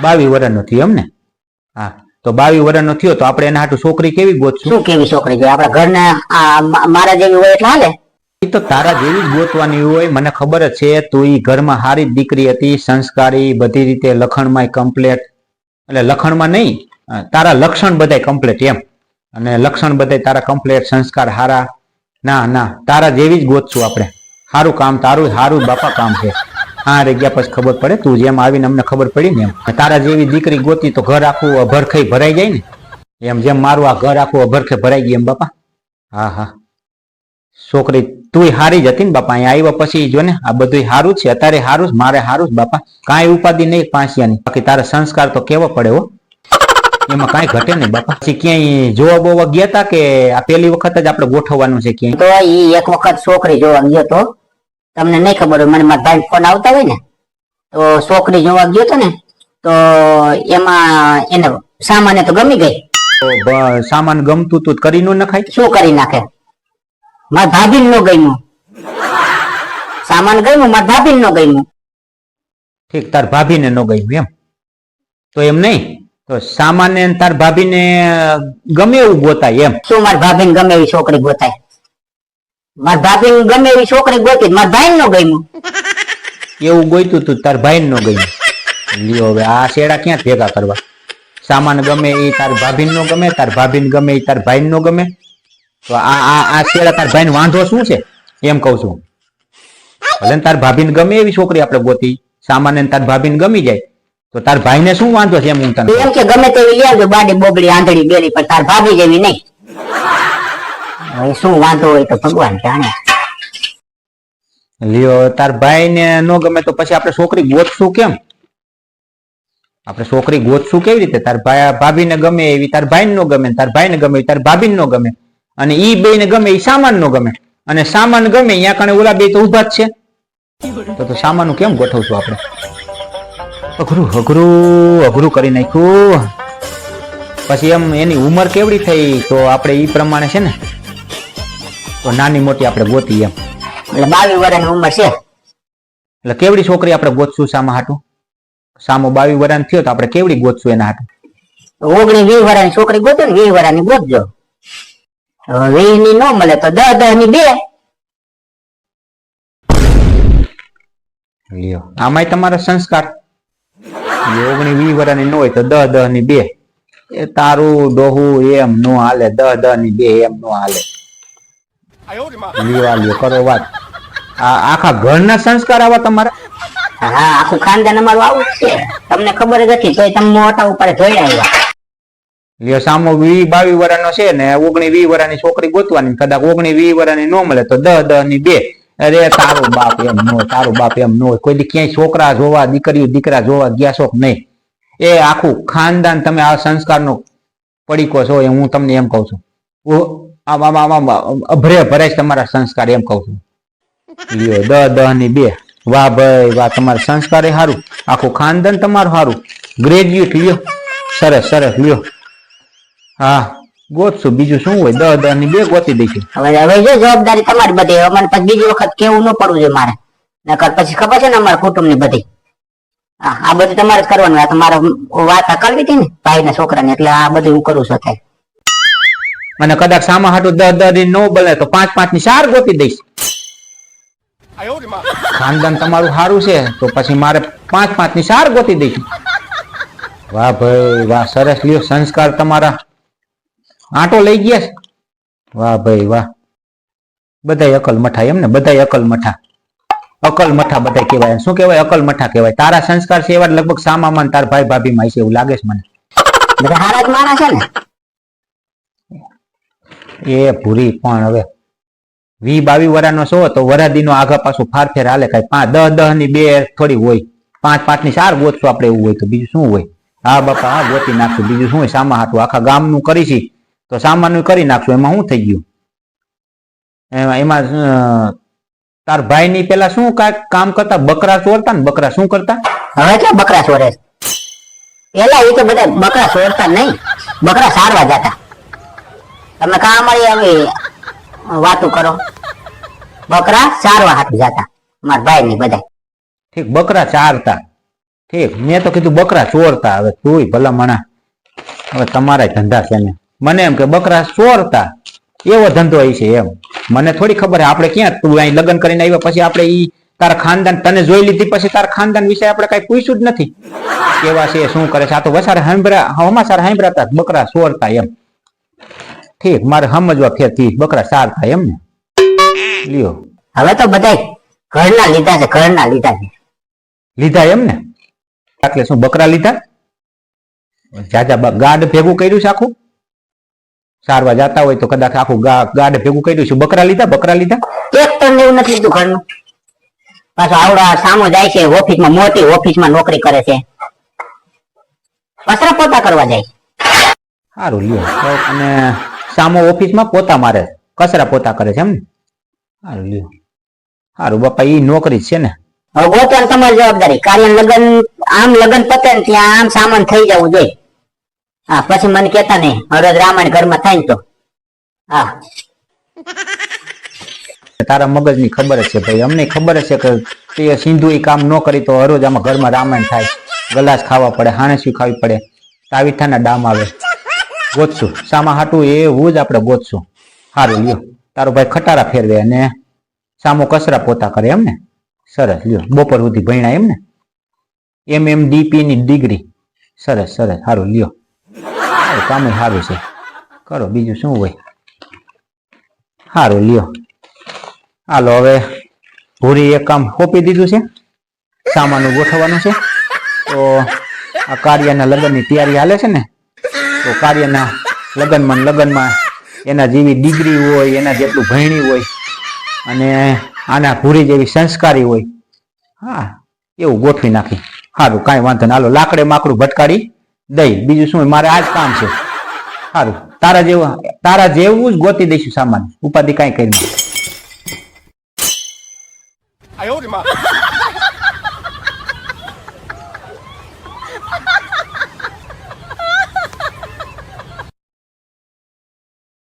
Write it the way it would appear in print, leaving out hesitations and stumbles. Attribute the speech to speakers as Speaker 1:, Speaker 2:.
Speaker 1: 22 વર્ષનો થયો એમ ને? હા, તો 22 વર્ષનો થયો તો આપણે એના હાટુ છોકરી કેવી ગોતશું?
Speaker 2: શું કેવી છોકરી જોઈએ? આપણા ઘરના મારા જેવી હોય એટલે હાલે?
Speaker 1: એ તો તારા જેવી જ ગોતવાની હોય, મને ખબર જ છે. તું ઈ ઘરમાં હારી જ દીકરી હતી, સંસ્કારી, બધી રીતે લખણમાં કમ્પ્લેટ. એટલે લખણમાં નહીં, તારા લક્ષણ બધાય કમ્પ્લેટ એમ. અને લક્ષણ બધાય તારા કમ્પ્લેટ, સંસ્કાર હારા. ના ના, તારા જેવી જ ગોતશું આપણે. સારું કામ તારું, સારું બાપા કામ છે. હા રે ગયા પછી ખબર પડે, તું જેમ આવીને અમને ખબર પડી ને એમ. તારા જેવી દીકરી ગોતી તો ઘર આખું અભરખઈ ભરાઈ જાય ને એમ. જેમ મારું આ ઘર આખું અભરખે ભરાઈ ગયું એમ બાપા. હા હા, છોકરી તું હારી જ હતી ને બાપા. અહીંયા આવ્યા પછી જો ને આ બધું સારું છે, અત્યારે સારું જ, મારે સારું જ બાપા. કાંઈ ઉપાધિ નહીં પાંચિયાની. બાકી તારા સંસ્કાર તો કેવા પડે હો, એમાં કાંઈ ઘટે નહીં બાપા. પછી ક્યાંય જોવા બોવા ગયા તા કે આ પહેલી વખત જ આપણે ગોઠવવાનું છે ક્યાંય?
Speaker 2: તો ઈ એક વખત છોકરી જોવા ગયો તો, તમને નહીં ખબર હોય, મને મારા ભાઈ ફોન આવતા હોય ને તો છોકરી જોવા ગયો તો ને, તો એમાં એને સામાન્ય તો ગમી ગઈ.
Speaker 1: તો સામાન ગમતું તું કરી ન નખાય?
Speaker 2: શું કરી નાખે? મારા ભાભી નો ગમ્યું સામાન, ગમ્યું મારા ભાભી નો ગમ્યું.
Speaker 1: ઠીક, તાર ભાભીને ન ગમ્યું એમ? તો એમ નહીં, તો સામાન્ય તાર ભાભીને ગમે એવું ગોતાય એમ?
Speaker 2: શું મારા ભાભીને ગમે એવી છોકરી ગોતાય? મારા ભાભીને ગમે એવી છોકરી ગોતી, મારા ભાઈ નો ગમ્યું.
Speaker 1: એવું ગોઈતું તું, તાર ભાઈને ન ગમ્યું. લ્યો હવે આ શેડા ક્યાં ભેગા કરવા? સામાન ગમે એ તાર ભાભીને ન ગમે, તાર ભાભીને ગમે એ તાર ભાઈને ન ગમે, તો આ શેડા તાર ભાઈને વાંધો શું છે એમ કઉ છું. ભલે તાર ભાભીને ગમે એવી છોકરી આપણે ગોતી, સામાન્ય તાર ભાભીને ગમી જાય, તો તાર ભાઈને શું વાંધો છે એમ? હું તને
Speaker 2: એમ કે ગમે તેવી લઈ આવજો, બાડી બોબડી આંધળી બેરી, પણ તાર ભાભી જેવી નહીં. હવે શું વાંધો હોય તો ભગવાન જાણે.
Speaker 1: લ્યો, તાર ભાઈને ન ગમે તો પછી આપણે છોકરી ગોતશું કેમ? આપણે છોકરી ગોતશું કેવી રીતે? તાર ભાભીને ગમે એવી તાર ભાઈને ન ગમે, તાર ભાઈને ગમે એવી તાર ભાભીને ન ગમે, અને ઈ બેને ગમે એ સામાન નો ગમે, અને સામાન ગમે અહીંયા કણે ઓલા બે તો ઉભા જ છે. તો સામાન કેમ ગોઠવશું આપણે? અઘરું અઘરું અઘરું કરી નાખ્યું. પછી એમ એની ઉંમર કેવડી થઈ તો આપણે ઈ પ્રમાણે છે ને, તો નાની મોટી આપણે ગોતી એમ.
Speaker 2: એટલે 22 વર્ષની ઉંમર છે.
Speaker 1: એટલે કેવડી છોકરી આપણે ગોતશું સામા હાટું? સામો 22 વર્ષ થયો તો આપણે કેવડી ગોતશું એના હાટું?
Speaker 2: 19-20 વર્ષની છોકરી ગોતો ને, 20 વર્ષની ગોતજો. 20 ની નો મળે તો 10-10 ની 2.
Speaker 1: લ્યો, આમાંય તમારા સંસ્કાર. 19-20 વર્ષની ન હોય તો 10-10 ની 2. એ તારું ડોહું એમ નો હાલે, 10-10 ની 2 એમ નો હાલે. લ્યો કરો વાત. આ આખા ઘરના સંસ્કાર આવા તમારા?
Speaker 2: હા, આખું ખાનદાન અમારું આવું જ છે. તમને ખબર જ હતી તોય તમે મોટા ઉપર જોઈ આવ્યા.
Speaker 1: લ્યો, સામો 20-22 વર્ષનો છે ને 19-20 વર્ષની છોકરી ગોતવાની, કદાચ 19-20 વર્ષની ન મળે તો 10-10 ની 2. અરે તારું બાપ એમ નો, તારું બાપ એમ નો. કોઈ દી ક્યાંય છોકરા જોવા, દીકરા જોવા ગયા છો કે નહીં? એ આખું ખાનદાન તમે આ સંસ્કારનો પડીકો છો, એ હું તમને એમ કઉ છું. અભરે ભરે તમારા સંસ્કાર એમ કઉ છું. લ્યો, 10-10 ની 2. વાહ ભાઈ વાહ, તમારા સંસ્કાર એ સારું, આખું ખાનદાન તમારું સારું. ગ્રેજ્યુએટ લ્યો, સરસ સરસ લ્યો. હા, ગોતશું, બીજું શું હોય? 10-10 ની 2 ગોતી દઈશું.
Speaker 2: હવે જો જવાબદારી તમારી બધી. મને પછી બીજી વખત કેવું ન પડવું જોઈએ મારે, નકર પછી ખબર છે ને અમારા કુટુંબ ની બધી. આ બધું તમારે જ કરવાનું. આ તમારે વાત કરવી હતી ને ભાઈ ના છોકરાને, એટલે આ બધું હું કરું છું અત્યારે.
Speaker 1: અને કદાચ સામા હાટું 10-10 ની ન બને તો 5-5 ની 4 ગોતી દઈશ. ખાનદાન તમારું સારું છે તો પછી મારે 5-5 ની 4 ગોતી દઈશું. વાહ ભાઈ વાહ, સરસ લ્યો, સંસ્કાર તમારા આંટો લઈ ગયા છે. વાહ ભાઈ વાહ, બધાય અકલ મઠા એમ ને? બધાય અકલ મઠા, અકલ મઠા બધાય કહેવાય. શું કહેવાય? અકલ મઠા કહેવાય. તારા સંસ્કાર છે એવા લગભગ સામામાં તાર ભાઈ ભાભી માં છે એવું લાગે છે મને.
Speaker 2: બધા હારા જ માણસ છે ને?
Speaker 1: એ ભૂરી પણ હવે 20-22 વર્ષનો છો તો વરાદી નો આગા પાછું ફારફેર હાલે. કઈ 10-10 ની 2 થોડી હોય, 5-5 ની 4 ગોતશું આપણે એવું હોય તો બીજું શું હોય? હા બાપા, હા ગોતી નાખશું, બીજું શું હોય? સામા હાટું આખા ગામનું કરીશી તો સામાનું કરી નાખશું. એમાં શું થઈ ગયું? એમાં તાર ભાઈ ની પેલા શું કામ કરતા? બકરા ચોરતા ને? બકરા શું કરતા?
Speaker 2: હવે ક્યાં બકરા ચોરે? પેલા એ તો બધા બકરા ચોરતા નહીં, બકરા સારવા જતા. તમે કાં અમારી આવી વાતો કરો? બકરા સારવા હાટું જતા મારા ભાઈ ની બધા.
Speaker 1: ઠીક, બકરા ચારતા. ઠીક મેં તો કીધું બકરા ચોરતા. હવે તુંય ભલા મણા હવે તમારા ધંધા છે ને મને એમ કે બકરા ચોરતા એવો ધંધો હોય છે એમ. મને થોડી ખબર છે આપણે ક્યાં તું અહીં લગ્ન કરીને આવ્યા પછી આપણે ઈ તારા ખાનદાન તને જોઈ લીધી પછી તારા ખાનદાન વિશે આપણે કઈ પૂછ્યું જ નથી કેવા છે શું કરે છે. આ તો વસારે હમાસાર સાંભળાતા બકરા ચોરતા એમ. ઠીક મારે સમજવા ફેરથી બકરા ચારતા એમ ને. લ્યો
Speaker 2: હવે તો બધાય ઘરના લીધા છે, ઘરના લીધા છે.
Speaker 1: લીધા એમ ને એટલે શું બકરા લીધા જાજા ગાડ ભેગું કર્યું છે આખું સારવા જતા હોય તો કદાચ આખું ગાડ ભેગું કર્યું છે. બકરા લીધા
Speaker 2: એક તો એવું નથી લીધું ઘરનું. પાછો આવડા સામો જાય છે ઓફિસમાં, મોટી ઓફિસમાં નોકરી કરે છે, પસરા પોતા કરવા જાય.
Speaker 1: સારું લ્યો તો અને સામો ઓફિસમાં પોતા મારે કચરા પોતા કરે છે એમ ને. સારું લ્યો સારું બાપા ઈ નોકરી જ છે ને.
Speaker 2: હવે ગોતવાની તમારી જવાબદારી. કાર્ય લગન આમ લગન પતે ને ત્યાં આમ સામાન થઈ જવું જોઈએ. હા પછી મને કેતા નહીં હળદ રામાયણ ઘરમાં થાય ને તો. હા
Speaker 1: તારા મગજની ખબર જ છે ભાઈ, અમને ખબર જ છે કે તે સિંધુ ઈ કામ ન કરી તો હરોજ આમાં ઘરમાં રામાયણ થાય, ગલાસ ખાવા પડે, હાણસી ખાવી પડે, તાવીથાના ડામ આવે. ગોતશું સામા હાટું એવું જ આપણે ગોતશું. સારું લ્યો તારો ભાઈ ખટારા ફેરવે અને સામો કચરા પોતા કરે એમ ને. સરસ લ્યો બપોર સુધી ભણ્યા એમ ને. MMDP ની ડિગ્રી. સરસ સરસ સારું લ્યો કામ સારું છે કરો બીજું શું હોય. સારું લ્યો હાલો હવે ભૂરી એક કામ સોંપી દીધું છે, સામાનું ગોઠવવાનું છે. તો આ કાર્યના લગ્નની તૈયારી હાલે છે ને તો કાર્યના લગ્નમાં એના જેવી ડિગ્રી હોય, એના જેટલું ભણ્યું હોય અને આના ભૂરી જેવી સંસ્કારી હોય, હા એવું ગોઠવી નાખી. સારું કાંઈ વાંધો ના. હાલો લાકડે માકડું ભટકાડી દઈ બીજું શું મારે આ જ કામ છે. સારું તારા જેવું જ ગોતી દઈશું સામાન, ઉપાધિ કાંઈ કરી નહીં.
Speaker 3: 哎呦我的妈！